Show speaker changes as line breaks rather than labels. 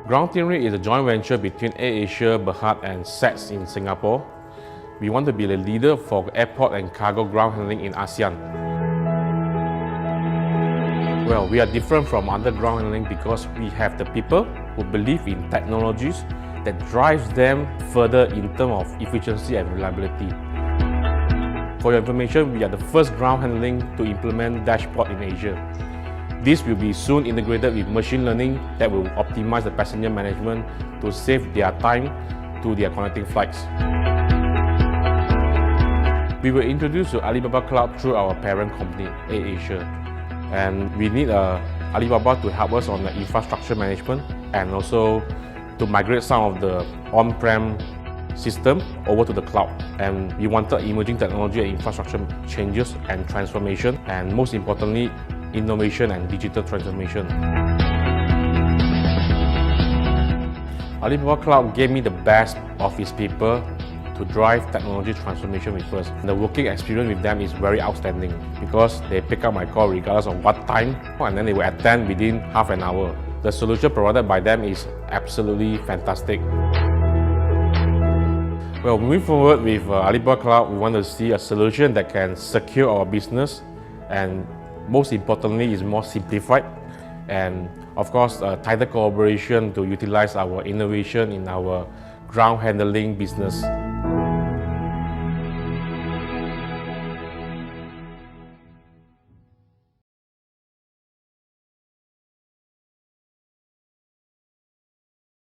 Ground Theory is a joint venture between AirAsia Berhad and SATS in Singapore. We want to be the leader for airport and cargo ground handling in ASEAN. Well, we are different from other ground handling because we have the people who believe in technologies that drives them further in terms of efficiency and reliability. For your information, we are the first ground handling to implement dashboard in Asia. This will be soon integrated with machine learning that will optimize the passenger management to save their time to their connecting flights. We were introduced to Alibaba Cloud through our parent company, AirAsia. And we need Alibaba to help us on the infrastructure management and also to migrate some of the on-prem system over to the cloud. And we wanted emerging technology and infrastructure changes and transformation, and most importantly, innovation and digital transformation. Alibaba Cloud gave me the best of its people to drive technology transformation with us. The working experience with them is very outstanding because they pick up my call regardless of what time, and then they will attend within half an hour. The solution provided by them is absolutely fantastic. Well, moving forward with Alibaba Cloud, we want to see a solution that can secure our business, and most importantly is more simplified, and of course tighter collaboration to utilize our innovation in our ground handling business.